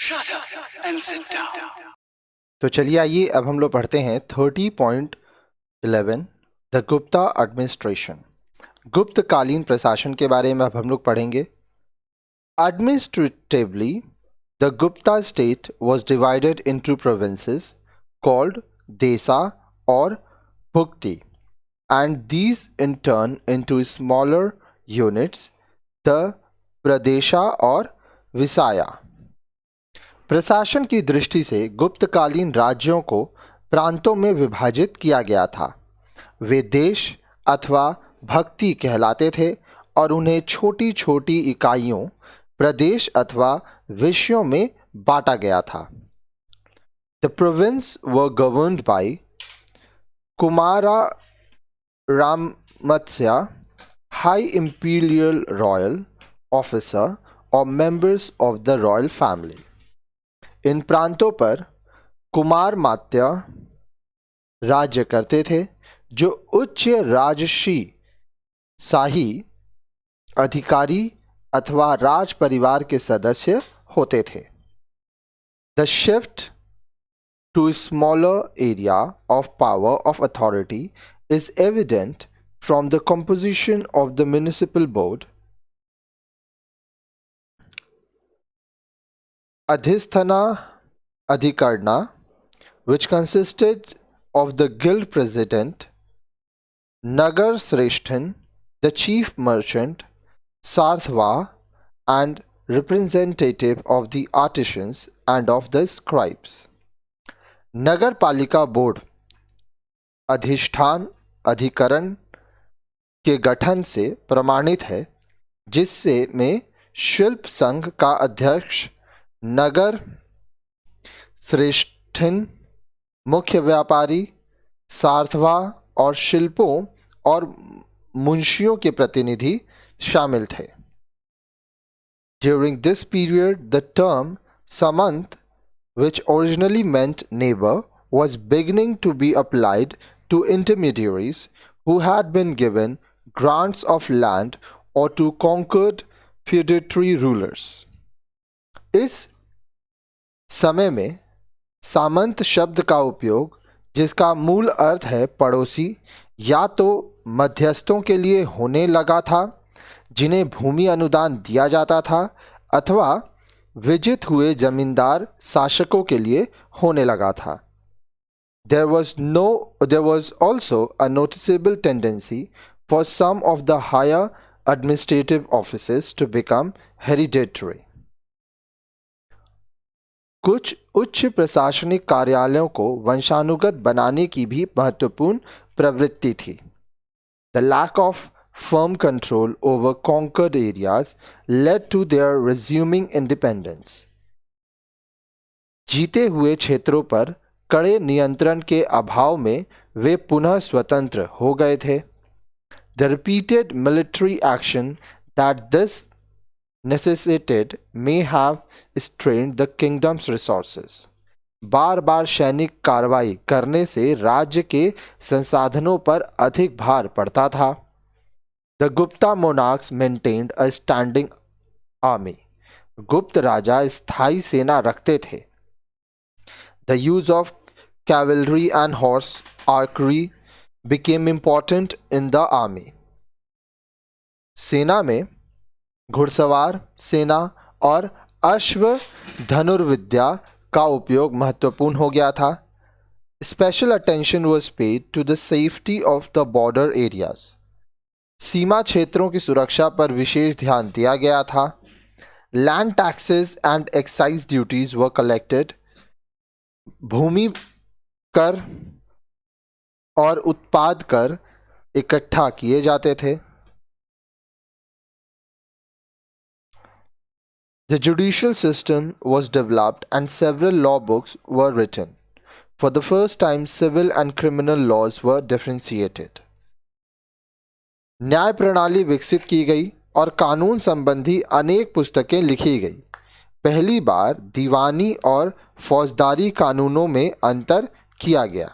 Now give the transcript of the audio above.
Shut up and sit down. तो चलिए आइए अब हम लोग पढ़ते हैं 30.11 द गुप्ता एडमिनिस्ट्रेशन। गुप्तकालीन प्रशासन के बारे में अब हम लोग पढ़ेंगे। Administratively the Gupta state was divided into provinces called desa और bhukti and these in turn into smaller units the pradesha और विसाया। प्रशासन की दृष्टि से गुप्तकालीन राज्यों को प्रांतों में विभाजित किया गया था। वे देश अथवा भक्ति कहलाते थे और उन्हें छोटी छोटी इकाइयों, प्रदेश अथवा विषयों में बांटा गया था। The province were governed by Kumaramatya, high imperial royal officer और members of the royal family. इन प्रांतों पर कुमार मात्य राज्य करते थे जो उच्च राजसी शाही अधिकारी अथवा राज परिवार के सदस्य होते थे। The shift to smaller area of power of authority is evident from the composition of the municipal board. Adhisthana Adhikarna, which consisted of the guild president, Nagar Sreshtan, the chief merchant, Sarthva, and representative of the artisans and of the scribes. नगर पालिका board अधिष्ठान अधिकरण के गठन से प्रमाणित है, जिससे में शिल्प संघ का अध्यक्ष नगर श्रेष्ठन, मुख्य व्यापारी, सार्थवा और शिल्पों और मुंशियों के प्रतिनिधि शामिल थे। During this period, the term samant, which originally meant neighbor, was beginning to be applied to intermediaries who had been given grants of land or to conquered feudatory rulers. इस समय में सामंत शब्द का उपयोग, जिसका मूल अर्थ है पड़ोसी, या तो मध्यस्थों के लिए होने लगा था जिन्हें भूमि अनुदान दिया जाता था, अथवा विजित हुए जमींदार शासकों के लिए होने लगा था। There was also a noticeable tendency for some of the higher administrative offices to become hereditary. कुछ उच्च प्रशासनिक कार्यालयों को वंशानुगत बनाने की भी महत्वपूर्ण प्रवृत्ति थी। The lack of firm control over conquered areas led to their resuming independence. जीते हुए क्षेत्रों पर कड़े नियंत्रण के अभाव में वे पुनः स्वतंत्र हो गए थे। The repeated military action that this necessitated may have strained the kingdom's resources. बार बार सैनिक कार्रवाई करने से राज्य के संसाधनों पर अधिक भार पड़ता था। The Gupta monarchs maintained a standing army. गुप्त राजा स्थायी सेना रखते थे। The use of cavalry and horse archery became important in the army. सेना में घुड़सवार सेना और अश्व धनुर्विद्या का उपयोग महत्वपूर्ण हो गया था। Special attention was paid to the safety of the border areas. सीमा क्षेत्रों की सुरक्षा पर विशेष ध्यान दिया गया था। Land taxes and excise duties were collected. भूमि कर और उत्पाद कर इकट्ठा किए जाते थे। The judicial system was developed and several law books were written. For the first time, civil and criminal laws were differentiated. न्याय प्रणाली विकसित की गई और कानून संबंधी अनेक पुस्तकें लिखी गई। पहली बार दीवानी और फौजदारी कानूनों में अंतर किया गया।